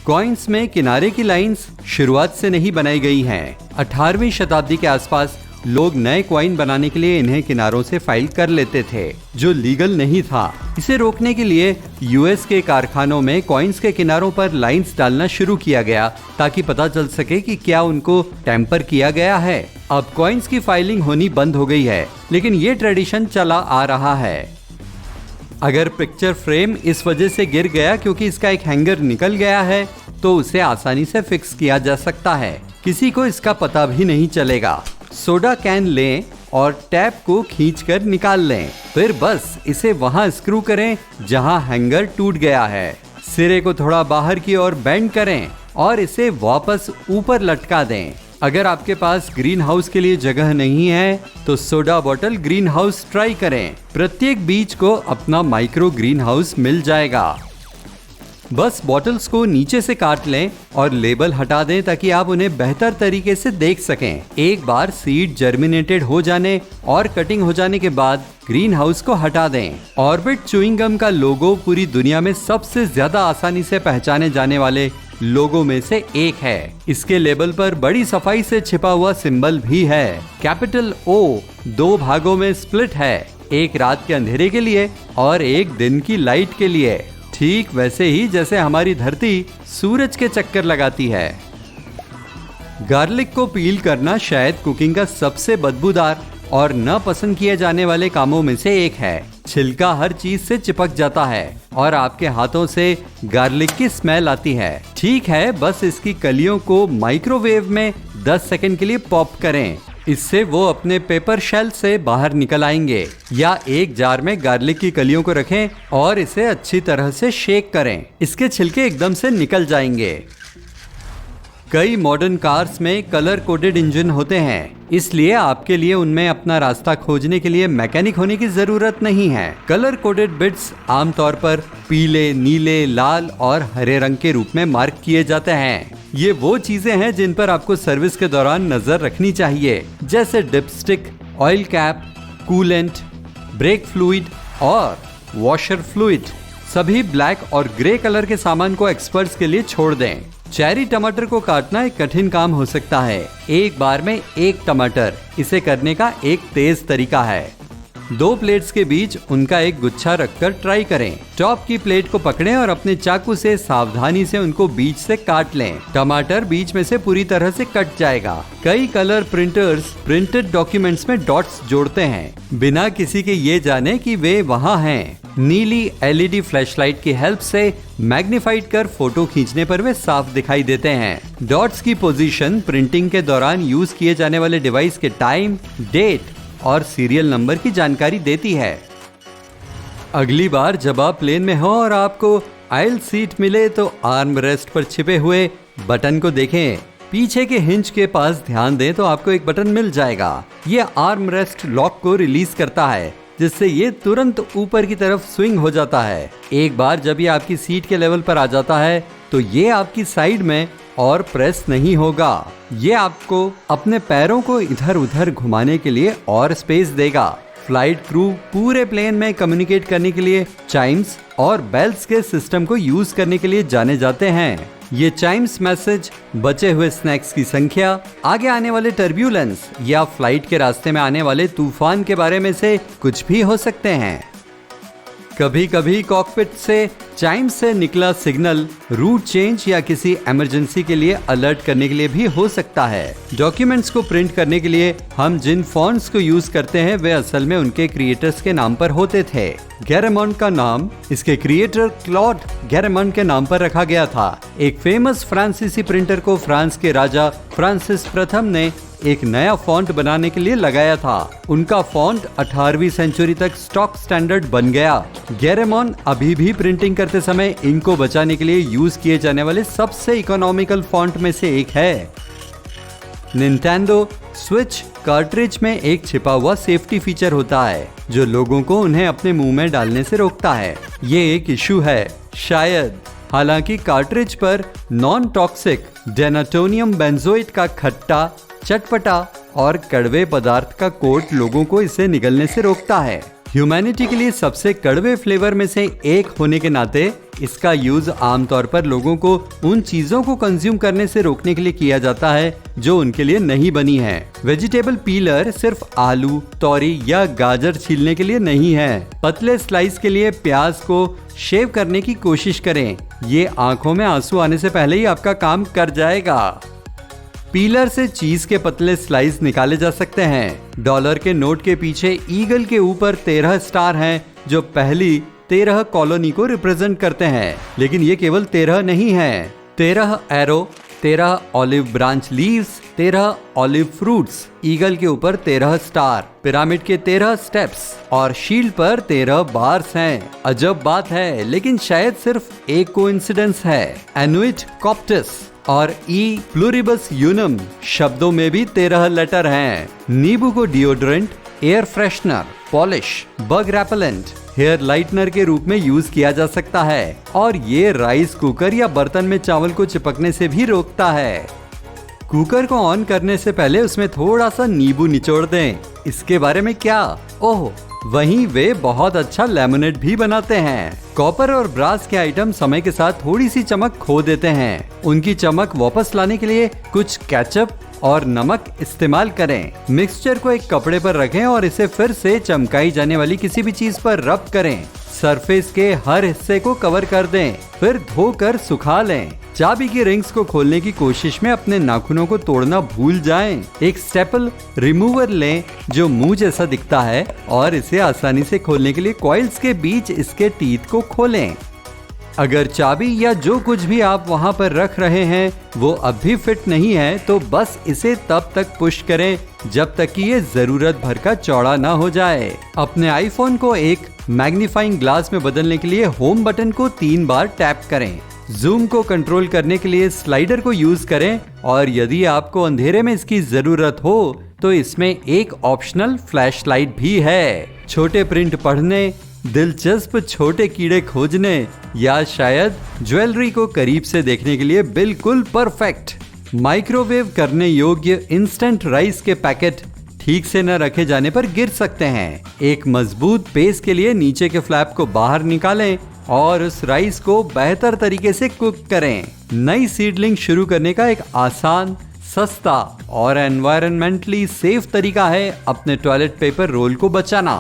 Coins में किनारे की लाइंस शुरुआत से नहीं बनाई गई हैं। 18वीं शताब्दी के आसपास लोग नए कॉइन बनाने के लिए इन्हें किनारों से फाइल कर लेते थे, जो लीगल नहीं था। इसे रोकने के लिए यूएस के कारखानों में कॉइन्स के किनारों पर लाइंस डालना शुरू किया गया, ताकि पता चल सके कि क्या उनको टेम्पर किया गया है। अब कॉइन्स की फाइलिंग होनी बंद हो गई है, लेकिन ये ट्रेडिशन चला आ रहा है। अगर पिक्चर फ्रेम इस वजह से गिर गया क्योंकि इसका एक हैंगर निकल गया है, तो उसे आसानी से फिक्स किया जा सकता है। किसी को इसका पता भी नहीं चलेगा। सोडा कैन लें और टैप को खींचकर निकाल लें, फिर बस इसे वहां स्क्रू करें जहां हैंगर टूट गया है। सिरे को थोड़ा बाहर की ओर बेंड करें और इसे वापस ऊपर लटका दें। अगर आपके पास ग्रीन हाउस के लिए जगह नहीं है तो soda bottle green house try करें। प्रत्येक बीज को अपना माइक्रो ग्रीन हाउस मिल जाएगा। बस बॉटल्स को नीचे से काट लें और लेबल हटा दें ताकि आप उन्हें बेहतर तरीके से देख सकें। एक बार सीड जर्मिनेटेड हो जाने और कटिंग हो जाने के बाद ग्रीन हाउस को हटा दें। ऑर्बिट च्युइंग गम का लोगो पूरी दुनिया में सबसे ज्यादा आसानी से पहचाने जाने वाले लोगो में से एक है। इसके लेबल पर बड़ी सफाई से छिपा हुआ सिंबल भी है। कैपिटल O 2 भागों में स्प्लिट है, एक रात के अंधेरे के लिए और एक दिन की लाइट के लिए, ठीक वैसे ही जैसे हमारी धरती सूरज के चक्कर लगाती है। गार्लिक को पील करना शायद कुकिंग का सबसे बदबूदार और न पसंद किए जाने वाले कामों में से एक है। छिलका हर चीज से चिपक जाता है और आपके हाथों से गार्लिक की स्मेल आती है। ठीक है, बस इसकी कलियों को माइक्रोवेव में 10 सेकंड के लिए पॉप करें। इससे वो अपने पेपर शेल से बाहर निकल आएंगे। या एक जार में गार्लिक की कलियों को रखें और इसे अच्छी तरह से शेक करें। इसके छिलके एकदम से निकल जाएंगे। कई मॉडर्न कार्स में कलर कोडेड इंजन होते हैं, इसलिए आपके लिए उनमें अपना रास्ता खोजने के लिए मैकेनिक होने की जरूरत नहीं है। कलर कोडेड बिट्स आमतौर पर पीले, नीले, लाल और हरे रंग के रूप में मार्क किए जाते हैं। ये वो चीजें हैं जिन पर आपको सर्विस के दौरान नजर रखनी चाहिए, जैसे dipstick, oil cap, coolant, brake fluid और वॉशर फ्लूइड। सभी ब्लैक और ग्रे कलर के सामान को एक्सपर्ट्स के लिए छोड़ दें। चेरी टमाटर को काटना एक कठिन काम हो सकता है। एक बार में एक टमाटर, इसे करने का एक तेज तरीका है। 2 प्लेट्स के बीच उनका एक गुच्छा रखकर ट्राई करें। टॉप की प्लेट को पकड़ें और अपने चाकू से सावधानी से उनको बीच से काट लें। टमाटर बीच में से पूरी तरह से कट जाएगा। कई कलर प्रिंटर्स प्रिंटेड डॉक्यूमेंट्स में डॉट्स जोड़ते हैं बिना किसी के ये जाने कि वे वहाँ हैं। नीली LED फ्लैशलाइट की हेल्प से मैग्नीफाइड कर फोटो खींचने पर वे साफ दिखाई देते हैं। डॉट्स की पोजीशन प्रिंटिंग के दौरान यूज किए जाने वाले डिवाइस के टाइम, डेट और सीरियल नंबर की जानकारी देती है। अगली बार जब आप प्लेन में हो और आपको आइल सीट मिले तो आर्म रेस्ट पर छिपे हुए बटन को देखें। पीछे के हिंज के पास ध्यान दें तो आपको एक बटन मिल जाएगा। ये आर्म रेस्ट लॉक को रिलीज करता है, जिससे ये तुरंत ऊपर की तरफ स्विंग हो जाता है। एक बार जब ये आपकी सीट के लेवल पर आ जाता है तो ये आपकी साइड में और प्रेस नहीं होगा। ये आपको अपने पैरों को इधर उधर घुमाने के लिए और स्पेस देगा। फ्लाइट क्रू पूरे प्लेन में कम्युनिकेट करने के लिए चाइम्स और बेल्स के सिस्टम को यूज करने के लिए जाने जाते हैं। ये चाइम्स मैसेज बचे हुए स्नैक्स की संख्या, आगे आने वाले टर्ब्यूलेंस या फ्लाइट के रास्ते में आने वाले तूफान के बारे में से कुछ भी हो सकते हैं। कभी कभी कॉकपिट से चाइम से निकला सिग्नल रूट चेंज या किसी इमरजेंसी के लिए अलर्ट करने के लिए भी हो सकता है। डॉक्यूमेंट्स को प्रिंट करने के लिए हम जिन फॉन्ट्स को यूज करते हैं वे असल में उनके क्रिएटर्स के नाम पर होते थे। गैरेमॉन्ट का नाम इसके क्रिएटर क्लॉड गैरेमॉन्ट के नाम पर रखा गया था। एक फेमस फ्रांसीसी प्रिंटर को फ्रांस के राजा फ्रांसिस प्रथम ने एक नया फॉन्ट बनाने के लिए लगाया था। उनका फॉन्ट 18वीं सेंचुरी तक स्टॉक स्टैंडर्ड बन गया। गैरेमॉन अभी भी प्रिंटिंग करते समय इंक को बचाने के लिए यूज किए जाने वाले सबसे इकोनॉमिकल फॉन्ट में से एक है। निंटेंडो स्विच कार्ट्रिज में एक छिपा हुआ सेफ्टी फीचर होता है जो लोगों को उन्हें अपने मुंह में डालने से रोकता है। ये एक इशू है शायद। हालांकि कार्ट्रिज पर नॉन टॉक्सिक डेनाटोनियम बेंजोइट का खट्टा, चटपटा और कड़वे पदार्थ का कोट लोगों को इसे निगलने से रोकता है। ह्यूमैनिटी के लिए सबसे कड़वे फ्लेवर में से एक होने के नाते इसका यूज आमतौर पर लोगों को उन चीजों को कंज्यूम करने से रोकने के लिए किया जाता है जो उनके लिए नहीं बनी है। वेजिटेबल पीलर सिर्फ आलू, तोरी या गाजर छीलने के लिए नहीं है। पतले स्लाइस के लिए प्याज को शेव करने की कोशिश करें। ये आंखों में आंसू आने से पहले ही आपका काम कर जाएगा। पीलर से चीज के पतले स्लाइस निकाले जा सकते हैं। डॉलर के नोट के पीछे ईगल के ऊपर 13 स्टार हैं जो पहली 13 कॉलोनी को रिप्रेजेंट करते हैं। लेकिन ये केवल 13 नहीं है। 13 arrow, 13 olive branch leaves, 13 olive fruits, eagle के ऊपर 13 स्टार, पिरामिड के 13 स्टेप्स और शील्ड पर 13 बार्स हैं। अजब बात है, लेकिन शायद सिर्फ एक कोइंसिडेंस है। एनुइट कॉप्टस और ई प्लूरिबस यूनम शब्दों में भी 13 लेटर हैं। नींबू को deodorant, air freshener, polish, bug repellent, hair lightener के रूप में यूज किया जा सकता है और ये राइस कुकर या बर्तन में चावल को चिपकने से भी रोकता है। कुकर को ऑन करने से पहले उसमें थोड़ा सा नींबू निचोड़ दें। इसके बारे में क्या? ओह, वहीं वे बहुत अच्छा लेमनेड भी बनाते हैं। कॉपर और ब्रास के आइटम समय के साथ थोड़ी सी चमक खो देते हैं। उनकी चमक वापस लाने के लिए कुछ केचप और नमक इस्तेमाल करें। मिक्सचर को एक कपड़े पर रखें और इसे फिर से चमकाई जाने वाली किसी भी चीज पर रब करें। सरफेस के हर हिस्से को कवर कर दें, फिर धोकर सुखा लें। चाबी की रिंग्स को खोलने की कोशिश में अपने नाखूनों को तोड़ना भूल जाएं। एक स्टेपल रिमूवर लें जो मुंह जैसा दिखता है और इसे आसानी से खोलने के लिए कॉइल्स के बीच इसके टीथ को खोलें। अगर चाबी या जो कुछ भी आप वहां पर रख रहे हैं वो अब भी फिट नहीं है तो बस इसे तब तक पुश करें जब तक कि ये जरूरत भर का चौड़ा ना हो जाए। अपने आईफोन को एक मैग्नीफाइंग ग्लास में बदलने के लिए होम बटन को 3 बार टैप करें। जूम को कंट्रोल करने के लिए स्लाइडर को यूज करें और यदि आपको अंधेरे में इसकी जरूरत हो तो इसमें एक ऑप्शनल फ्लैश लाइट भी है। छोटे प्रिंट पढ़ने, दिलचस्प छोटे कीड़े खोजने या शायद ज्वेलरी को करीब से देखने के लिए बिल्कुल परफेक्ट। माइक्रोवेव करने योग्य इंस्टेंट राइस के पैकेट ठीक से न रखे जाने पर गिर सकते हैं। एक मजबूत पेस्ट के लिए नीचे के फ्लैप को बाहर निकालें और उस राइस को बेहतर तरीके से कुक करें। नई सीडलिंग शुरू करने का एक आसान, सस्ता और एनवायरमेंटली सेफ तरीका है अपने टॉयलेट पेपर रोल को बचाना।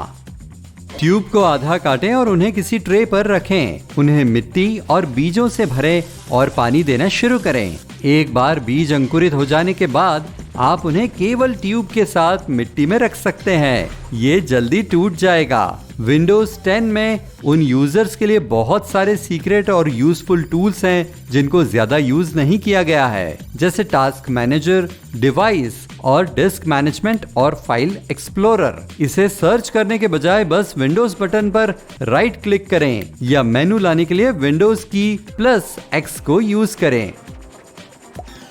ट्यूब को आधा काटें और उन्हें किसी ट्रे पर रखें। उन्हें मिट्टी और बीजों से भरें और पानी देना शुरू करें। एक बार बीज अंकुरित हो जाने के बाद आप उन्हें केवल ट्यूब के साथ मिट्टी में रख सकते हैं। ये जल्दी टूट जाएगा। विंडोज 10 में उन यूजर्स के लिए बहुत सारे सीक्रेट और यूजफुल टूल्स हैं जिनको ज्यादा यूज नहीं किया गया है, जैसे टास्क मैनेजर, डिवाइस और डिस्क मैनेजमेंट और फाइल एक्सप्लोरर। इसे सर्च करने के बजाय बस विंडोज बटन पर राइट क्लिक करें या मेनू लाने के लिए विंडोज की +X को यूज करें।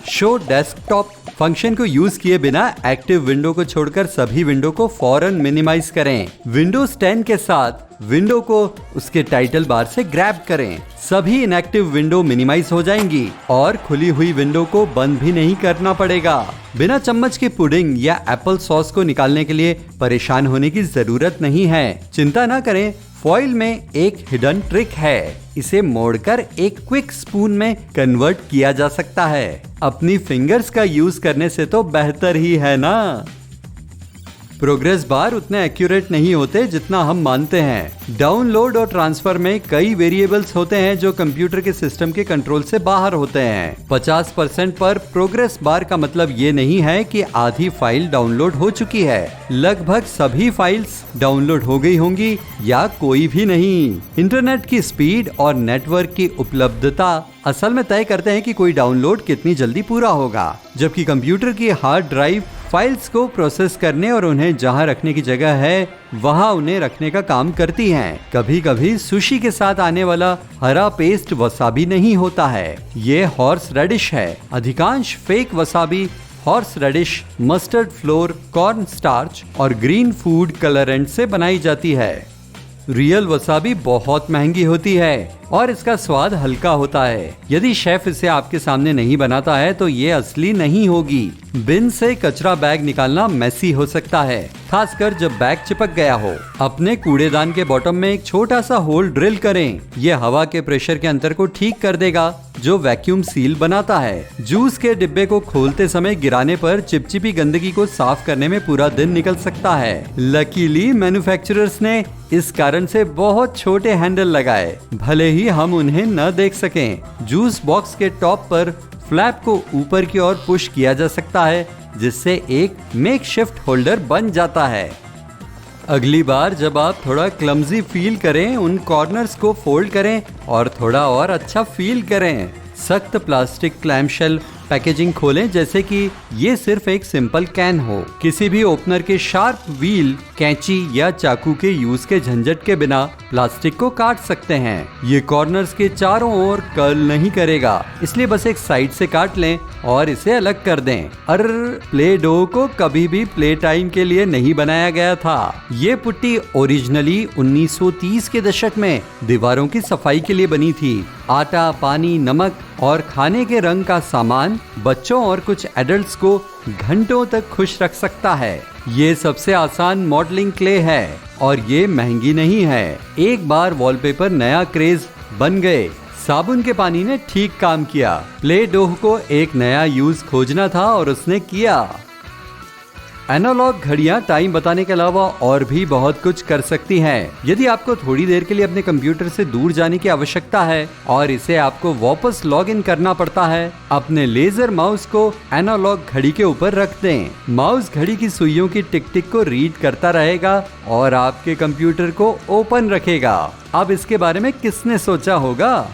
शो डेस्कटॉप फंक्शन को यूज किए बिना एक्टिव विंडो को छोड़कर सभी विंडो को फौरन मिनिमाइज करें। विंडोज 10 के साथ विंडो को उसके टाइटल बार से ग्रैब करें। सभी इनएक्टिव विंडो मिनिमाइज हो जाएंगी और खुली हुई विंडो को बंद भी नहीं करना पड़ेगा। बिना चम्मच की पुडिंग या एप्पल सॉस को निकालने के लिए परेशान होने की जरूरत नहीं है। चिंता ना करें, फॉइल में एक हिडन ट्रिक है। इसे मोड़कर एक क्विक स्पून में कन्वर्ट किया जा सकता है। अपनी फिंगर्स का यूज करने से तो बेहतर ही है ना। प्रोग्रेस बार उतने एक्यूरेट नहीं होते जितना हम मानते हैं। डाउनलोड और ट्रांसफर में कई वेरिएबल्स होते हैं जो कंप्यूटर के सिस्टम के कंट्रोल से बाहर होते हैं। 50% पर प्रोग्रेस बार का मतलब ये नहीं है कि आधी फाइल डाउनलोड हो चुकी है। लगभग सभी फाइल्स डाउनलोड हो गई होंगी या कोई भी नहीं। इंटरनेट की स्पीड और नेटवर्क की उपलब्धता असल में तय करते हैं कि कोई डाउनलोड कितनी जल्दी पूरा होगा, जबकि कंप्यूटर की हार्ड ड्राइव फाइल्स को प्रोसेस करने और उन्हें जहां रखने की जगह है वहां उन्हें रखने का काम करती हैं। कभी कभी सुशी के साथ आने वाला हरा पेस्ट वसाबी नहीं होता है, ये हॉर्स रेडिश है। अधिकांश fake wasabi horseradish, mustard flour, corn starch और ग्रीन फूड कलरेंट से बनाई जाती है। रियल वसाबी बहुत महंगी होती है। और इसका स्वाद हल्का होता है। यदि शेफ इसे आपके सामने नहीं बनाता है तो ये असली नहीं होगी। बिन से कचरा बैग निकालना मेसी हो सकता है, खासकर जब बैग चिपक गया हो। अपने कूड़ेदान के बॉटम में एक छोटा सा होल ड्रिल करें। यह हवा के प्रेशर के अंतर को ठीक कर देगा, जो वैक्यूम सील बनाता है। जूस के डिब्बे को खोलते समय गिराने पर चिपचिपी गंदगी को साफ करने में पूरा दिन निकल सकता है। लकीली मैन्युफैक्चरर्स ने इस कारण से बहुत छोटे हैंडल लगाए, भले ही हम उन्हें न देख सकें। जूस बॉक्स के टॉप पर फ्लैप को ऊपर की ओर पुश किया जा सकता है, जिससे एक मेकशिफ्ट होल्डर बन जाता है। अगली बार जब आप थोड़ा क्लमजी फील करें, उन कॉर्नर्स को फोल्ड करें और थोड़ा और अच्छा फील करें। सख्त प्लास्टिक क्लैमशेल पैकेजिंग खोलें, जैसे कि ये सिर्फ एक सिंपल कैन हो। किसी भी ओपनर के शार्प व्हील, कैंची या चाकू के यूज के झंझट के बिना प्लास्टिक को काट सकते हैं। ये कॉर्नर्स के चारों ओर कर्ल नहीं करेगा, इसलिए बस एक साइड से काट लें और इसे अलग कर दें। प्ले डो को कभी भी प्ले टाइम के लिए नहीं बनाया गया था। ये पुट्टी ओरिजिनली 1930 के दशक में दीवारों की सफाई के लिए बनी थी। आटा, पानी, नमक और खाने के रंग का सामान बच्चों और कुछ एडल्ट्स को घंटों तक खुश रख सकता है। ये सबसे आसान मॉडलिंग क्ले है और ये महंगी नहीं है। एक बार वॉलपेपर नया क्रेज बन गए। साबुन के पानी ने ठीक काम किया। प्ले डोह को एक नया यूज खोजना था और उसने किया। एनालॉग घड़ियां टाइम बताने के अलावा और भी बहुत कुछ कर सकती हैं। यदि आपको थोड़ी देर के लिए अपने कंप्यूटर से दूर जाने की आवश्यकता है और इसे आपको वापस लॉग इन करना पड़ता है, अपने लेजर माउस को एनालॉग घड़ी के ऊपर रख दें। माउस घड़ी की सुइयों की टिक टिक को रीड करता रहेगा और आपके कंप्यूटर को ओपन रखेगा। अब इसके बारे में किसने सोचा होगा?